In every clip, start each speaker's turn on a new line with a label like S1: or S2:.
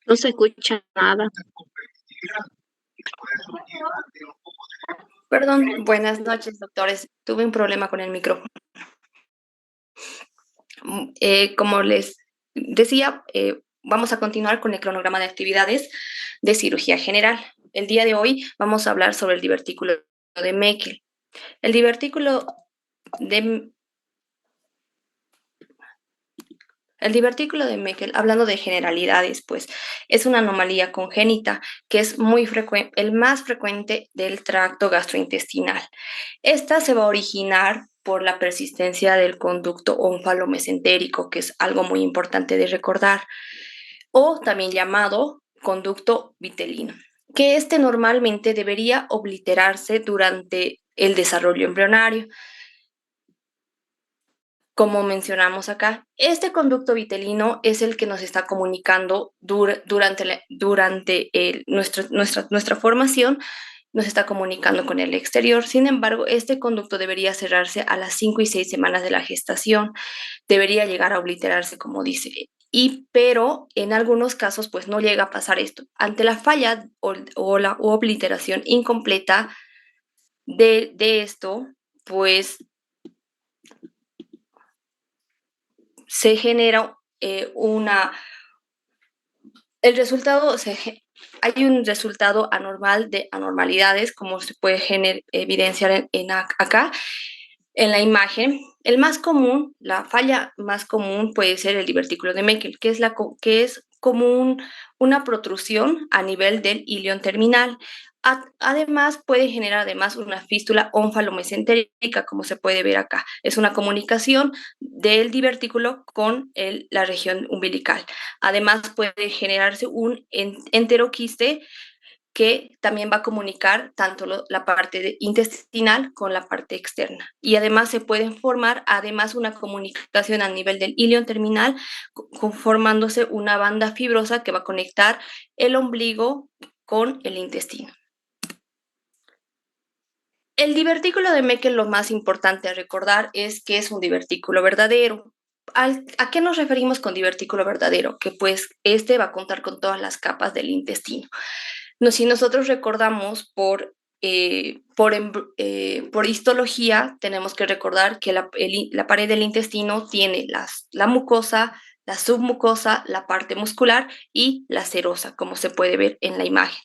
S1: No se escucha nada.
S2: Perdón, buenas noches, doctores. Tuve un problema con el micrófono. Como les decía, vamos a continuar con el cronograma de actividades de cirugía general. El día de hoy vamos a hablar sobre el divertículo de Meckel. El divertículo de El divertículo de Meckel, hablando de generalidades, pues es una anomalía congénita que es muy frecuente, el más frecuente del tracto gastrointestinal. Esta se va a originar por la persistencia del conducto onfalomesentérico, que es algo muy importante de recordar, o también llamado conducto vitelino, que este normalmente debería obliterarse durante el desarrollo embrionario. Como mencionamos acá, este conducto vitelino es el que nos está comunicando durante nuestra formación, nos está comunicando con el exterior. Sin embargo, este conducto debería cerrarse a las 5 y 6 semanas de la gestación, debería llegar a obliterarse, como dice. Pero en algunos casos, pues no llega a pasar esto. Ante la falla o la obliteración incompleta de esto, pues se genera el resultado, hay un resultado anormal de anormalidades, como se puede evidenciar acá en la imagen. El más común, la falla más común puede ser el divertículo de Meckel, que es como una protrusión a nivel del ilion terminal. Además, puede generar además una fístula onfalomesentérica, como se puede ver acá. Es una comunicación del divertículo con la región umbilical. Además, puede generarse un enteroquiste que también va a comunicar tanto la parte intestinal con la parte externa. Y además se puede formar además una comunicación a nivel del ilion terminal, formándose una banda fibrosa que va a conectar el ombligo con el intestino. El divertículo de Meckel, lo más importante a recordar es que es un divertículo verdadero. ¿A qué nos referimos con divertículo verdadero? Que pues este va a contar con todas las capas del intestino. Si nosotros recordamos por histología, tenemos que recordar que la pared del intestino tiene la mucosa, la submucosa, la parte muscular y la serosa, como se puede ver en la imagen.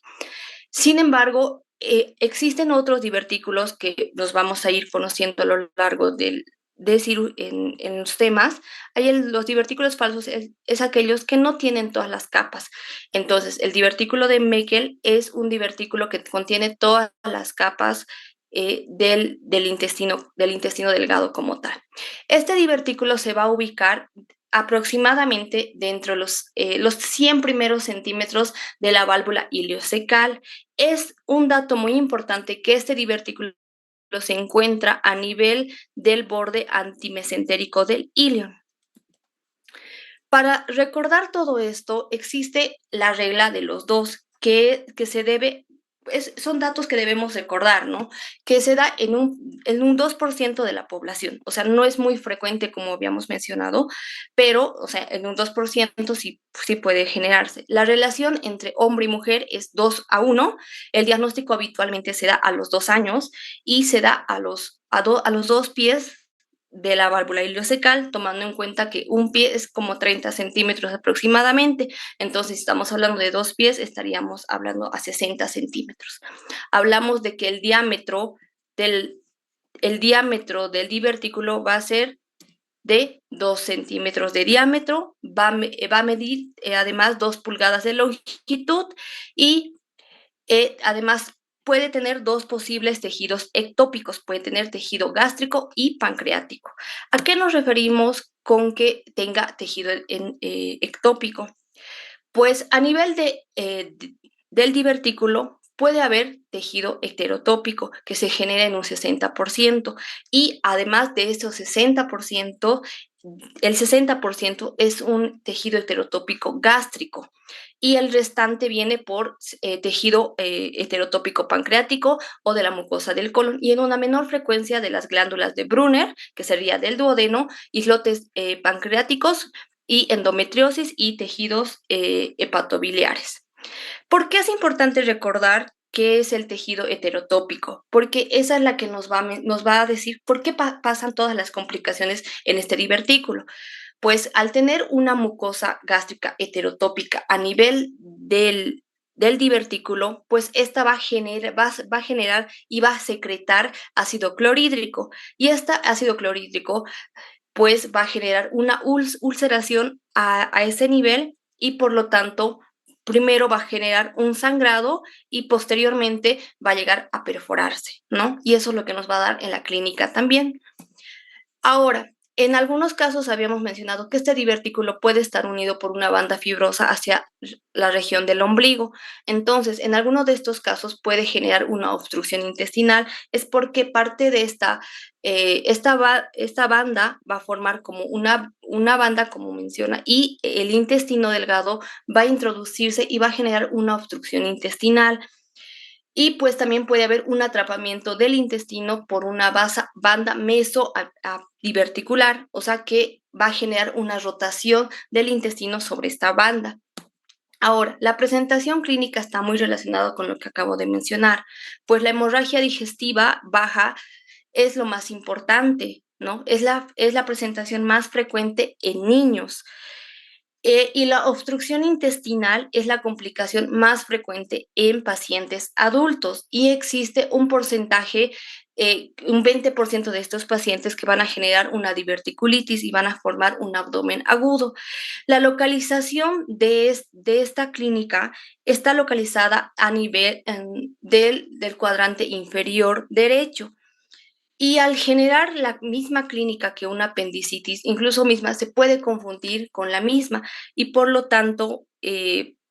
S2: Sin embargo, existen otros divertículos que los vamos a ir conociendo a lo largo en los temas. Los divertículos falsos es aquellos que no tienen todas las capas. Entonces, el divertículo de Meckel es un divertículo que contiene todas las capas del intestino delgado como tal. Este divertículo se va a ubicar aproximadamente dentro de los 100 primeros centímetros de la válvula iliocecal. Es un dato muy importante que este divertículo se encuentra a nivel del borde antimesentérico del ilion. Para recordar todo esto, existe la regla de los dos, que se debe, son datos que debemos recordar, ¿no? Que se da en un 2% de la población. O sea, no es muy frecuente, como habíamos mencionado, pero, o sea, en un 2% sí puede generarse. La relación entre hombre y mujer es 2:1. El diagnóstico habitualmente se da a los 2 años y se da a los 2 pies de la válvula iliocecal, tomando en cuenta que un pie es como 30 centímetros aproximadamente. Entonces, si estamos hablando de 2 pies, estaríamos hablando a 60 centímetros. Hablamos de que el diámetro del divertículo va a ser de 2 centímetros de diámetro, va a medir además 2 pulgadas de longitud y además puede tener 2 posibles tejidos ectópicos, puede tener tejido gástrico y pancreático. ¿A qué nos referimos con que tenga tejido ectópico? Pues a nivel del divertículo puede haber tejido heterotópico que se genera en un 60% y además de esos 60%, el 60% es un tejido heterotópico gástrico y el restante viene por tejido heterotópico pancreático o de la mucosa del colon y en una menor frecuencia de las glándulas de Brunner, que sería del duodeno, islotes pancreáticos y endometriosis y tejidos hepatobiliares. ¿Por qué es importante recordar qué es el tejido heterotópico? Porque esa es la que nos va a decir por qué pasan todas las complicaciones en este divertículo. Pues al tener una mucosa gástrica heterotópica a nivel del divertículo, pues esta va a generar y va a secretar ácido clorhídrico. Y este ácido clorhídrico pues va a generar una ulceración a ese nivel y por lo tanto primero va a generar un sangrado y posteriormente va a llegar a perforarse, ¿no? Y eso es lo que nos va a dar en la clínica también. Ahora, en algunos casos habíamos mencionado que este divertículo puede estar unido por una banda fibrosa hacia la región del ombligo. Entonces, en alguno de estos casos puede generar una obstrucción intestinal. Es porque parte de esta banda va a formar como una banda, como menciona, y el intestino delgado va a introducirse y va a generar una obstrucción intestinal. Y pues también puede haber un atrapamiento del intestino por una banda mesodiverticular, o sea que va a generar una rotación del intestino sobre esta banda. Ahora, la presentación clínica está muy relacionada con lo que acabo de mencionar, pues la hemorragia digestiva baja es lo más importante, ¿no? Es la presentación más frecuente en niños. Y la obstrucción intestinal es la complicación más frecuente en pacientes adultos y existe un porcentaje, un 20% de estos pacientes que van a generar una diverticulitis y van a formar un abdomen agudo. La localización de esta clínica está localizada a nivel del cuadrante inferior derecho. Y al generar la misma clínica que una apendicitis, incluso misma, se puede confundir con la misma y por lo tanto,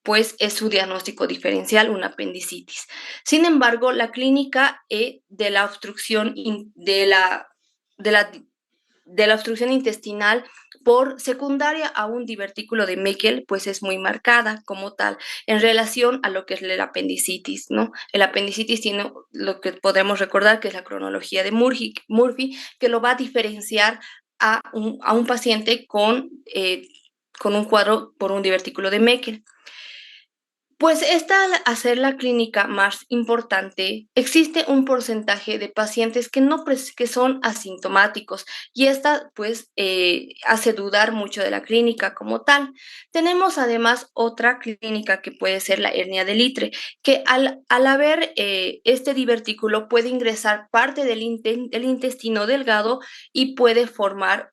S2: pues es su diagnóstico diferencial, una apendicitis. Sin embargo, la clínica de la obstrucción de la de la obstrucción intestinal por secundaria a un divertículo de Meckel, pues es muy marcada como tal en relación a lo que es el apendicitis, ¿no? El apendicitis tiene lo que podemos recordar que es la cronología de Murphy, que lo va a diferenciar a un paciente con un cuadro por un divertículo de Meckel. Pues esta, al hacer la clínica más importante, existe un porcentaje de pacientes que no que son asintomáticos y esta pues hace dudar mucho de la clínica como tal. Tenemos además otra clínica que puede ser la hernia de Litre, que al haber este divertículo puede ingresar parte del intestino delgado y puede formar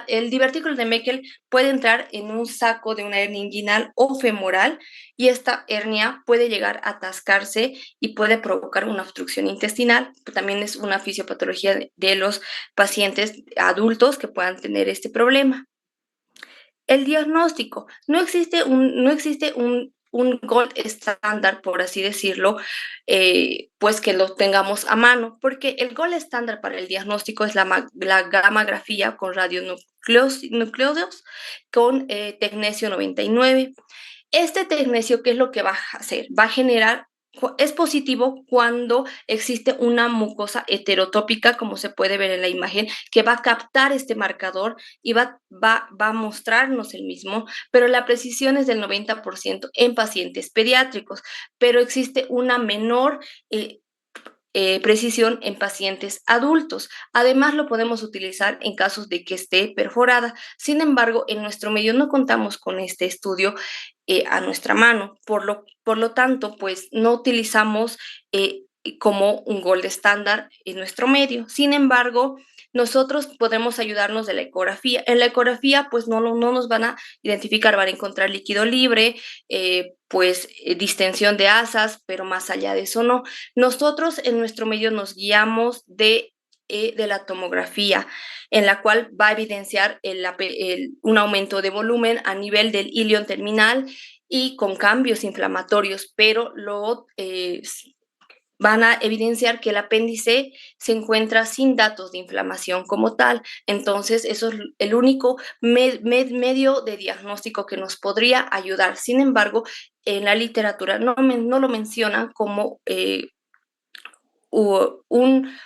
S2: el divertículo de Meckel puede entrar en un saco de una hernia inguinal o femoral y esta hernia puede llegar a atascarse y puede provocar una obstrucción intestinal. También es una fisiopatología de los pacientes adultos que puedan tener este problema. El diagnóstico. No existe un gold estándar, por así decirlo, pues que lo tengamos a mano, porque el gold estándar para el diagnóstico es la gammagrafía con radionucleodos con tecnesio 99. Este tecnesio, ¿qué es lo que va a hacer? Va a generar, es positivo cuando existe una mucosa heterotópica, como se puede ver en la imagen, que va a captar este marcador y va a mostrarnos el mismo, pero la precisión es del 90% en pacientes pediátricos, pero existe una menor precisión en pacientes adultos. Además, lo podemos utilizar en casos de que esté perforada. Sin embargo, en nuestro medio no contamos con este estudio a nuestra mano. Por lo tanto, pues no utilizamos como un gold estándar en nuestro medio. Sin embargo, nosotros podemos ayudarnos de la ecografía. En la ecografía, pues no nos van a identificar, van a encontrar líquido libre, distensión de asas, pero más allá de eso no. Nosotros en nuestro medio nos guiamos de la tomografía, en la cual va a evidenciar un aumento de volumen a nivel del ilion terminal y con cambios inflamatorios, pero van a evidenciar que el apéndice se encuentra sin datos de inflamación como tal. Entonces, eso es el único medio de diagnóstico que nos podría ayudar. Sin embargo, en la literatura no lo mencionan como un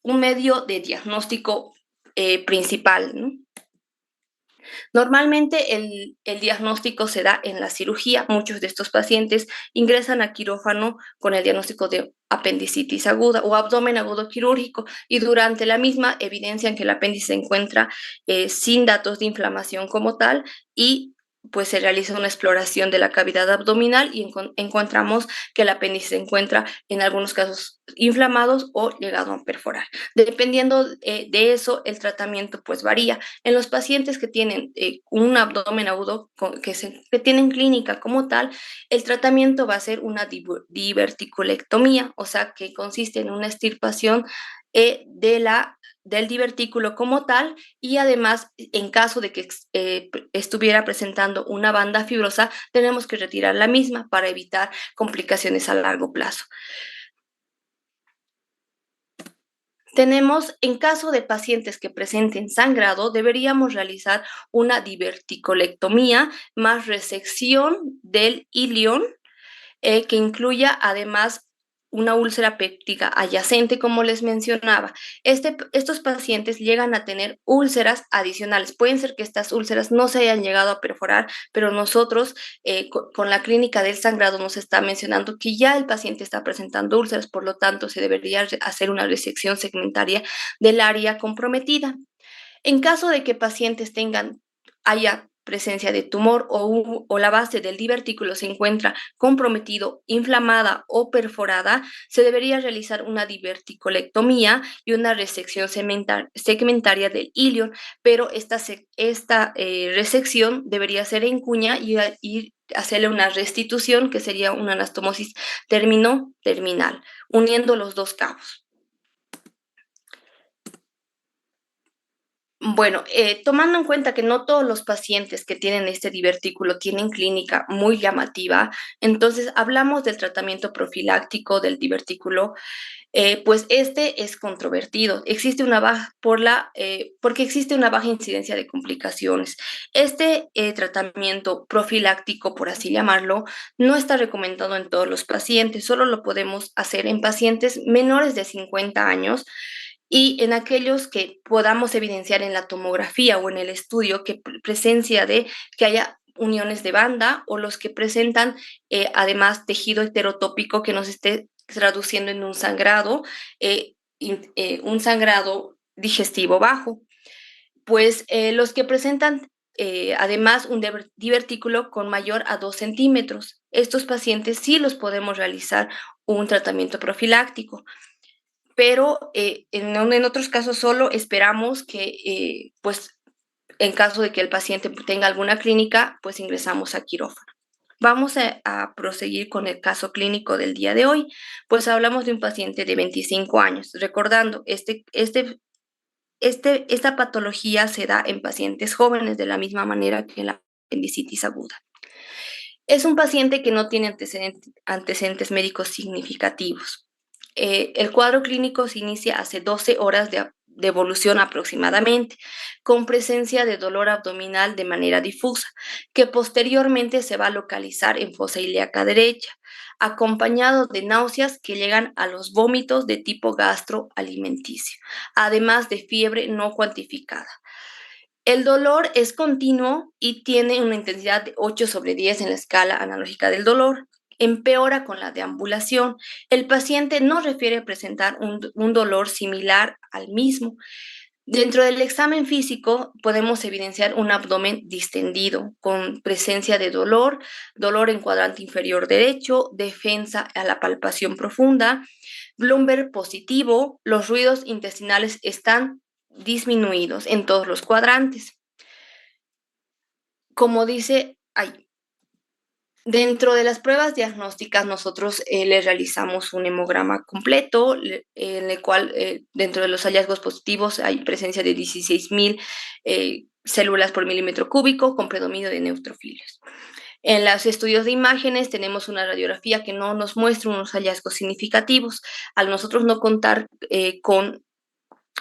S2: medio de diagnóstico principal, ¿no? Normalmente el diagnóstico se da en la cirugía. Muchos de estos pacientes ingresan a quirófano con el diagnóstico de apendicitis aguda o abdomen agudo quirúrgico y durante la misma evidencian que el apéndice se encuentra sin datos de inflamación como tal y pues se realiza una exploración de la cavidad abdominal y encontramos que el apéndice se encuentra en algunos casos inflamados o llegado a perforar. Dependiendo de eso, el tratamiento pues varía. En los pacientes que tienen un abdomen agudo, que tienen clínica como tal, el tratamiento va a ser una diverticulectomía, o sea, que consiste en una extirpación del divertículo como tal y además, en caso de que estuviera presentando una banda fibrosa, tenemos que retirar la misma para evitar complicaciones a largo plazo. Tenemos, en caso de pacientes que presenten sangrado, deberíamos realizar una diverticulectomía más resección del ilion, que incluya además una úlcera péptica adyacente, como les mencionaba. Estos pacientes llegan a tener úlceras adicionales. Pueden ser que estas úlceras no se hayan llegado a perforar, pero nosotros con la clínica del sangrado nos está mencionando que ya el paciente está presentando úlceras, por lo tanto se debería hacer una resección segmentaria del área comprometida. En caso de que pacientes haya presencia de tumor o la base del divertículo se encuentra comprometido, inflamada o perforada, se debería realizar una diverticulectomía y una resección segmentaria del ilion, pero esta resección debería ser en cuña y hacerle una restitución, que sería una anastomosis terminal, uniendo los dos cabos. Bueno, tomando en cuenta que no todos los pacientes que tienen este divertículo tienen clínica muy llamativa, entonces hablamos del tratamiento profiláctico del divertículo, pues este es controvertido. Existe una baja porque existe una baja incidencia de complicaciones. Este tratamiento profiláctico, por así llamarlo, no está recomendado en todos los pacientes, solo lo podemos hacer en pacientes menores de 50 años y en aquellos que podamos evidenciar en la tomografía o en el estudio que presencia de que haya uniones de banda o los que presentan además tejido heterotópico que nos esté traduciendo en un sangrado digestivo bajo. Pues los que presentan además un divertículo con mayor a 2 centímetros. Estos pacientes sí los podemos realizar un tratamiento profiláctico, pero en otros casos solo esperamos que, pues, en caso de que el paciente tenga alguna clínica, pues ingresamos a quirófano. Vamos a proseguir con el caso clínico del día de hoy, pues hablamos de un paciente de 25 años. Recordando, esta patología se da en pacientes jóvenes de la misma manera que la apendicitis aguda. Es un paciente que no tiene antecedentes médicos significativos. El cuadro clínico se inicia hace 12 horas de evolución aproximadamente, con presencia de dolor abdominal de manera difusa, que posteriormente se va a localizar en fosa ilíaca derecha, acompañado de náuseas que llegan a los vómitos de tipo gastroalimenticio, además de fiebre no cuantificada. El dolor es continuo y tiene una intensidad de 8/10 en la escala analógica del dolor. Empeora con la deambulación. El paciente no refiere presentar un dolor similar al mismo. Dentro del examen físico podemos evidenciar un abdomen distendido con presencia de dolor en cuadrante inferior derecho, defensa a la palpación profunda, Bloomberg positivo, los ruidos intestinales están disminuidos en todos los cuadrantes. Como dice, dentro de las pruebas diagnósticas nosotros le realizamos un hemograma completo, en el cual dentro de los hallazgos positivos hay presencia de 16,000 células por milímetro cúbico con predominio de neutrofilios. En los estudios de imágenes tenemos una radiografía que no nos muestra unos hallazgos significativos. Al nosotros no contar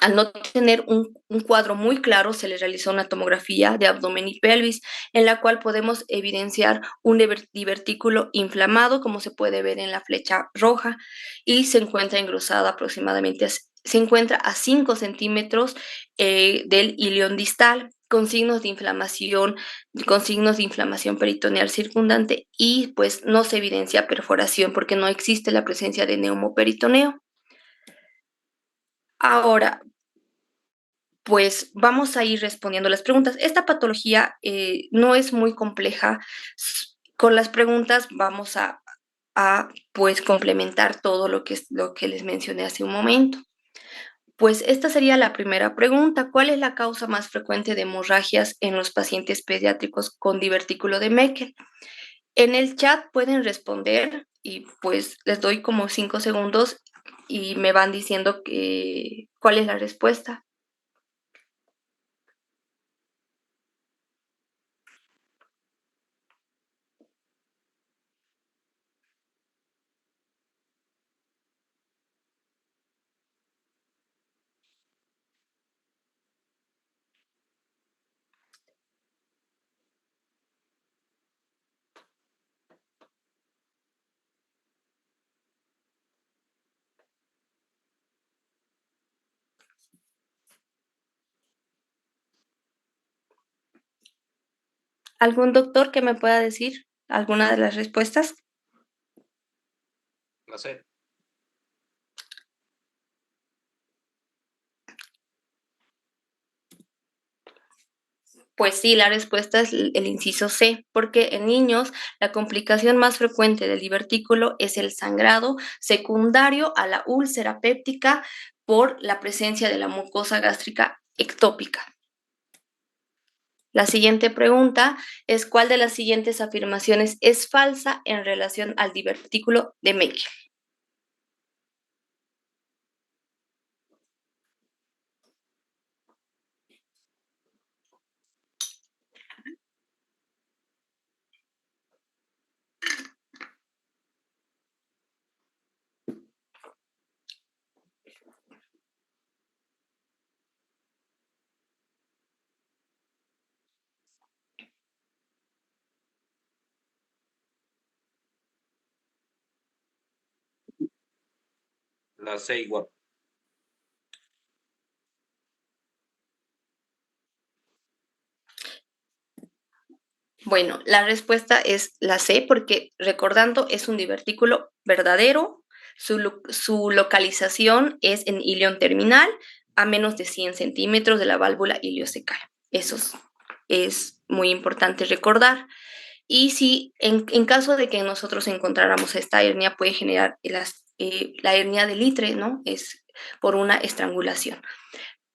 S2: al no tener un cuadro muy claro, se le realizó una tomografía de abdomen y pelvis, en la cual podemos evidenciar un divertículo inflamado, como se puede ver en la flecha roja, y se encuentra engrosada aproximadamente, se encuentra a 5 centímetros del ilion distal. con signos de inflamación peritoneal circundante y pues no se evidencia perforación porque no existe la presencia de neumoperitoneo. Ahora, pues vamos a ir respondiendo las preguntas. Esta patología no es muy compleja. Con las preguntas vamos a pues complementar todo lo que les mencioné hace un momento. Pues esta sería la primera pregunta. ¿Cuál es la causa más frecuente de hemorragias en los pacientes pediátricos con divertículo de Meckel? En el chat pueden responder y pues les doy como 5 segundos y me van diciendo cuál es la respuesta. ¿Algún doctor que me pueda decir alguna de las respuestas?
S3: No sé.
S2: Pues sí, la respuesta es el inciso C, porque en niños la complicación más frecuente del divertículo es el sangrado secundario a la úlcera péptica por la presencia de la mucosa gástrica ectópica. La siguiente pregunta es: ¿cuál de las siguientes afirmaciones es falsa en relación al divertículo de Meckel?
S3: La C igual.
S2: Bueno, la respuesta es la C, porque recordando es un divertículo verdadero, su localización es en ilion terminal a menos de 100 centímetros de la válvula iliocecal. Eso es muy importante recordar. Y si en caso de que nosotros encontráramos esta hernia, puede generar la hernia de Litre, ¿no? Es por una estrangulación.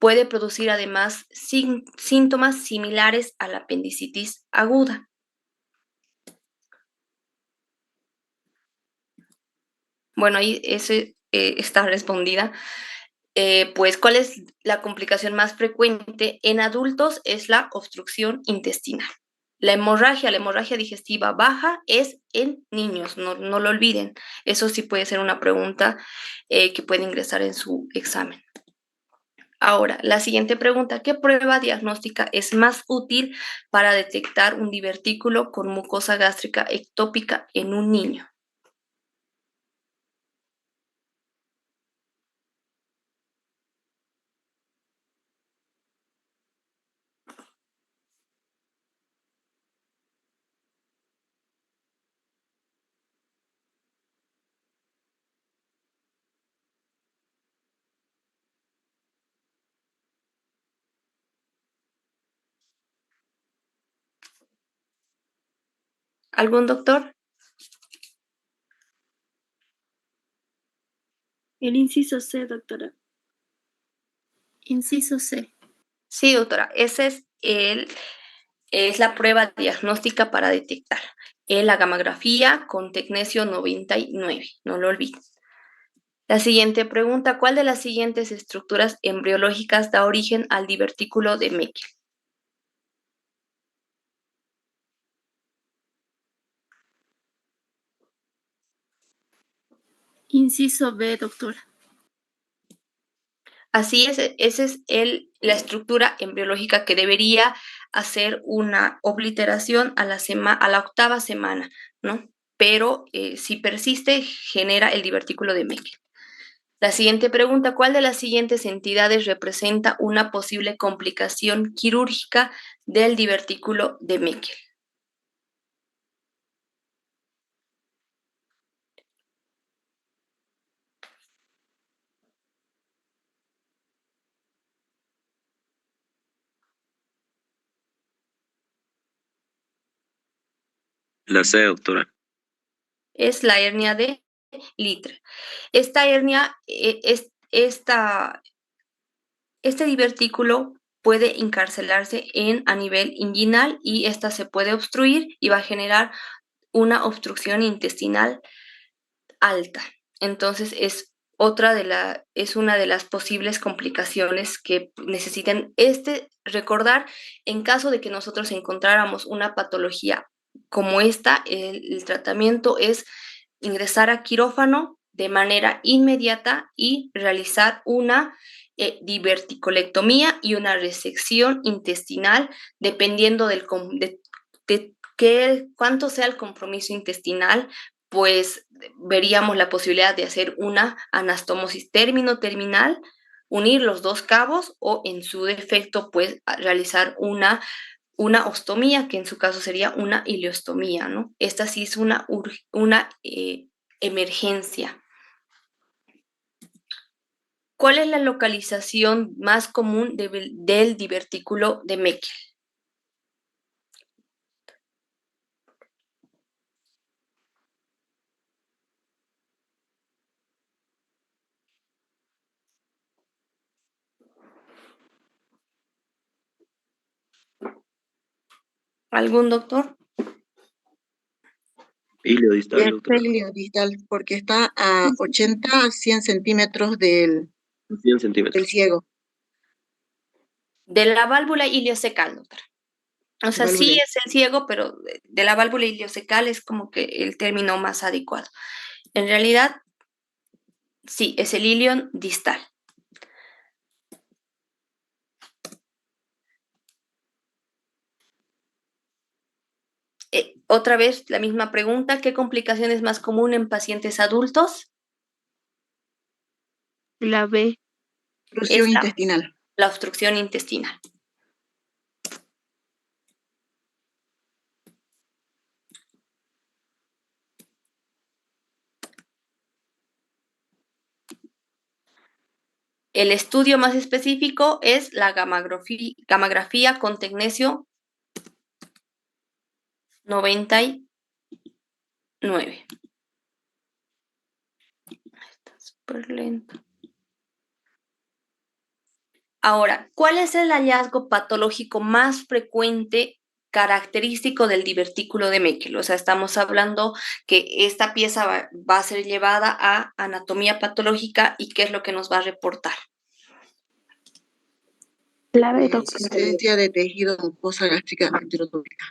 S2: Puede producir además síntomas similares a la apendicitis aguda. Bueno, ahí está respondida. Pues, ¿cuál es la complicación más frecuente en adultos? Es la obstrucción intestinal. La hemorragia digestiva baja es en niños, no lo olviden. Eso sí puede ser una pregunta que puede ingresar en su examen. Ahora, la siguiente pregunta: ¿qué prueba diagnóstica es más útil para detectar un divertículo con mucosa gástrica ectópica en un niño? ¿Algún doctor?
S1: El inciso C, doctora.
S4: Inciso C.
S2: Sí, doctora, es la prueba diagnóstica para detectar la gammagrafía con tecnesio 99, no lo olviden. La siguiente pregunta: ¿cuál de las siguientes estructuras embriológicas da origen al divertículo de Meckel?
S4: Inciso B, doctora.
S2: Así es, esa es la estructura embriológica que debería hacer una obliteración a la octava semana, ¿no? Pero si persiste, genera el divertículo de Meckel. La siguiente pregunta, ¿cuál de las siguientes entidades representa una posible complicación quirúrgica del divertículo de Meckel?
S3: La C, doctora.
S2: Es la hernia de Litter. Esta hernia, este divertículo puede encarcelarse a nivel inguinal y esta se puede obstruir y va a generar una obstrucción intestinal alta. Entonces es una de las posibles complicaciones que necesiten recordar en caso de que nosotros encontráramos una patología como esta, el tratamiento es ingresar a quirófano de manera inmediata y realizar una diverticulectomía y una resección intestinal dependiendo cuánto sea el compromiso intestinal, pues veríamos la posibilidad de hacer una anastomosis término-terminal, unir los dos cabos o en su defecto pues realizar una ostomía, que en su caso sería una ileostomía, ¿no? Esta sí es una emergencia. ¿Cuál es la localización más común del divertículo de Meckel? ¿Algún doctor?
S3: Ilio distal,
S5: Es
S3: doctora.
S5: distal porque está a 80 a 100 centímetros del
S3: 100 centímetros.
S5: ciego.
S2: De la válvula iliocecal, doctora. O sea, sí
S5: Válvula.
S2: es el ciego, pero de la válvula iliocecal es como que el término más adecuado. En realidad, sí, es el ilion distal. Otra vez, la misma pregunta, ¿qué complicación es más común en pacientes adultos?
S4: La B.
S5: Obstrucción
S2: Es
S5: intestinal.
S2: la obstrucción intestinal. El estudio más específico es la gamografía con tecnesio 99. Está súper lento. Ahora, ¿cuál es el hallazgo patológico más frecuente característico del divertículo de Meckel? O sea, estamos hablando que esta pieza va a ser llevada a anatomía patológica y qué es lo que nos va a reportar.
S5: Existencia de tejido mucosa gástrica heterotópica.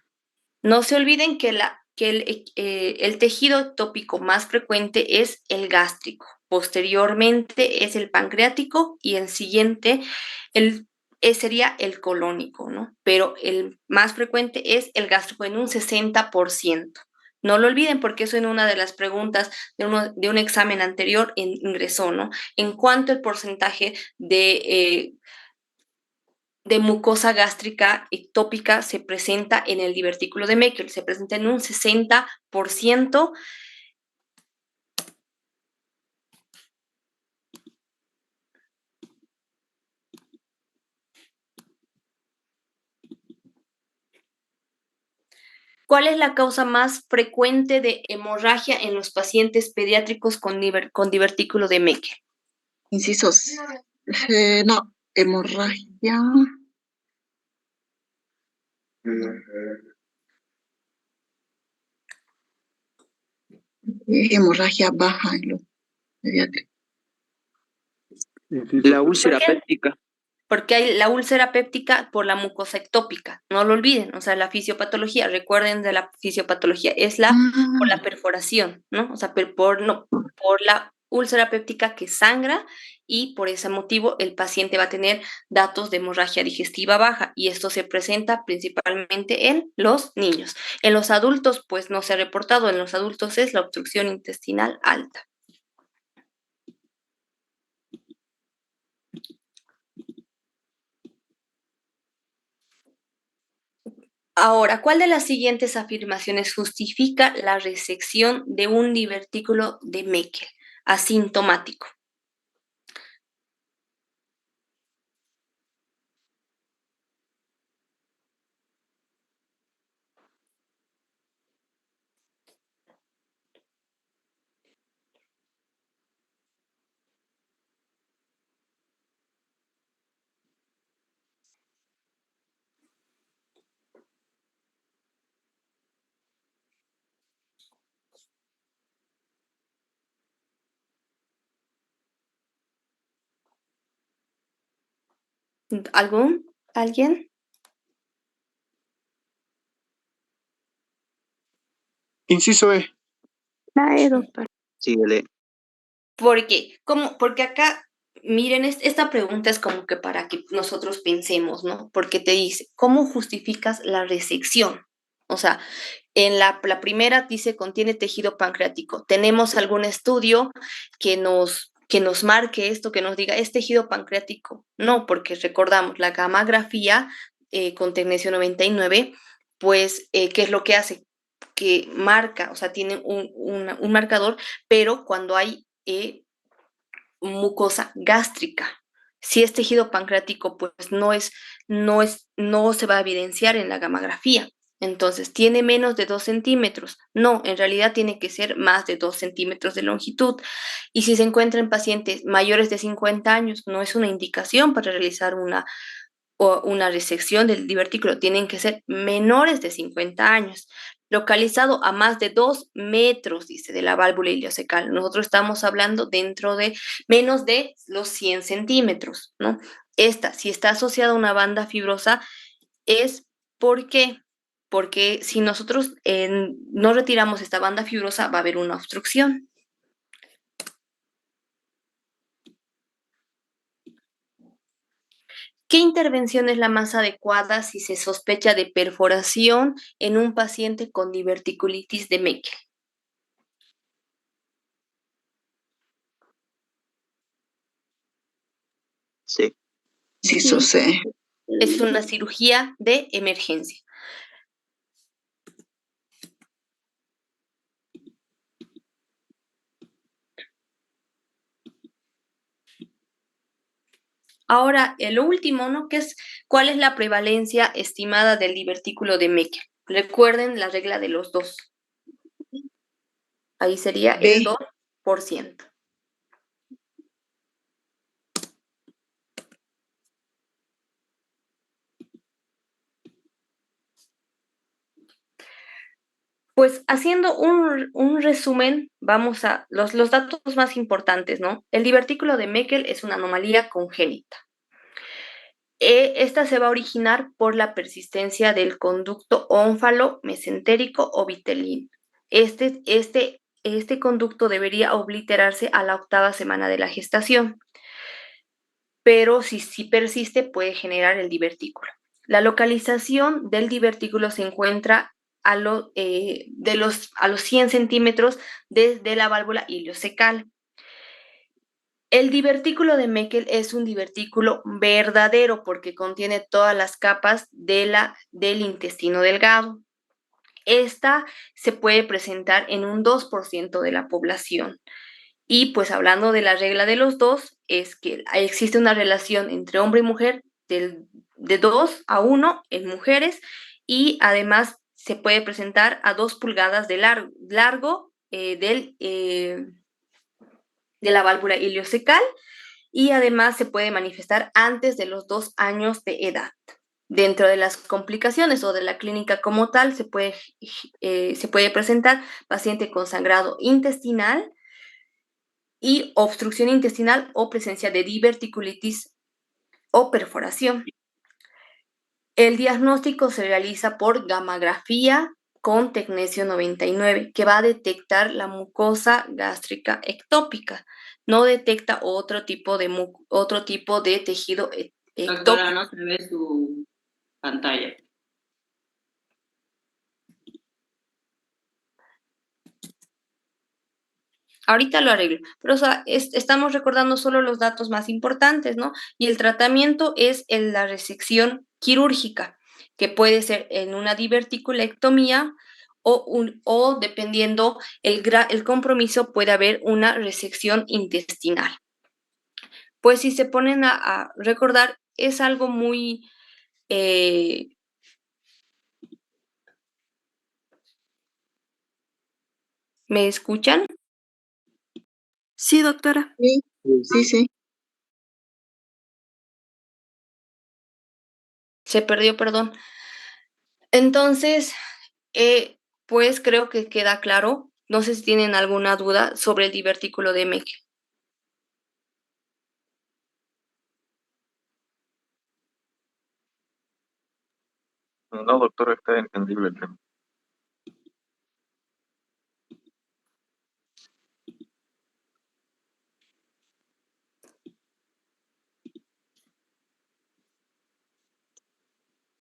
S2: No se olviden que el tejido ectópico más frecuente es el gástrico, posteriormente es el pancreático y el siguiente sería el colónico, ¿no? Pero el más frecuente es el gástrico en un 60%. No lo olviden porque eso en una de las preguntas de un examen anterior ingresó, ¿no? En cuanto el porcentaje de mucosa gástrica ectópica se presenta en el divertículo de Meckel, se presenta en un 60%. ¿Cuál es la causa más frecuente de hemorragia en los pacientes pediátricos con divertículo de Meckel?
S5: Incisos. No, hemorragia. Hemorragia baja en los pediátricos.
S3: La úlcera péptica.
S2: Porque hay la úlcera péptica por la mucosa ectópica, no lo olviden, o sea, la fisiopatología, recuerden de la fisiopatología, es por la perforación, ¿no? O sea, por la úlcera péptica que sangra y por ese motivo el paciente va a tener datos de hemorragia digestiva baja y esto se presenta principalmente en los niños. En los adultos, pues no se ha reportado, en los adultos es la obstrucción intestinal alta. Ahora, ¿cuál de las siguientes afirmaciones justifica la resección de un divertículo de Meckel asintomático? ¿Alguien?
S6: Inciso E.
S1: La E, doctora.
S3: Síguele.
S2: ¿Por qué? Porque acá, miren, esta pregunta es como que para que nosotros pensemos, ¿no? Porque te dice, ¿cómo justificas la resección? O sea, en la primera dice contiene tejido pancreático. ¿Tenemos algún estudio que nos marque esto, que nos diga es tejido pancreático? No, porque recordamos, la gamografía con tecnesio 99, pues, ¿qué es lo que hace? Que marca, o sea, tiene un marcador, pero cuando hay mucosa gástrica. Si es tejido pancreático, pues no se va a evidenciar en la gamografía. Entonces, ¿tiene menos de 2 centímetros? No, en realidad tiene que ser más de 2 centímetros de longitud. Y si se encuentra en pacientes mayores de 50 años, no es una indicación para realizar una resección del divertículo, tienen que ser menores de 50 años, localizado a más de 2 metros, dice, de la válvula ileocecal. Nosotros estamos hablando dentro de menos de los 100 centímetros, ¿no? Si está asociada a una banda fibrosa, es porque, porque si nosotros no retiramos esta banda fibrosa, va a haber una obstrucción. ¿Qué intervención es la más adecuada si se sospecha de perforación en un paciente con diverticulitis de Meckel?
S3: Sí.
S5: Inciso C.
S2: Es una cirugía de emergencia. Ahora, lo último, ¿no? ¿Cuál es la prevalencia estimada del divertículo de Meckel? Recuerden la regla de los 2. Ahí sería el
S5: B.
S2: 2%. Pues haciendo un resumen, vamos a los datos más importantes, ¿no? El divertículo de Meckel es una anomalía congénita. Esta se va a originar por la persistencia del conducto ónfalo, mesentérico o vitelino. Este conducto debería obliterarse a la 8ª semana de la gestación, pero si persiste puede generar el divertículo. La localización del divertículo se encuentra a los 100 centímetros desde la válvula ileocecal. El divertículo de Meckel es un divertículo verdadero porque contiene todas las capas del intestino delgado. Esta se puede presentar en un 2% de la población. Y pues hablando de la regla de los 2, es que existe una relación entre hombre y mujer de 2 a 1 en mujeres y además se puede presentar a 2 pulgadas de largo de la válvula ileocecal y además se puede manifestar antes de los 2 años de edad. Dentro de las complicaciones o de la clínica como tal, se puede presentar paciente con sangrado intestinal y obstrucción intestinal o presencia de diverticulitis o perforación. El diagnóstico se realiza por gamografía con tecnesio 99, que va a detectar la mucosa gástrica ectópica. No detecta otro tipo de tejido ectópico.
S7: Doctora, no se ve su pantalla.
S2: Ahorita lo arreglo, pero o sea, estamos recordando solo los datos más importantes, ¿no? Y el tratamiento es la resección quirúrgica. que puede ser en una diverticulectomía o dependiendo el compromiso, puede haber una resección intestinal. Pues si se ponen a recordar, es algo muy... ¿Me escuchan?
S1: Sí, doctora.
S5: Sí, sí, sí.
S2: Se perdió, perdón. Entonces, pues creo que queda claro. No sé si tienen alguna duda sobre el divertículo de Meckel.
S6: No, doctora, está entendible el tema.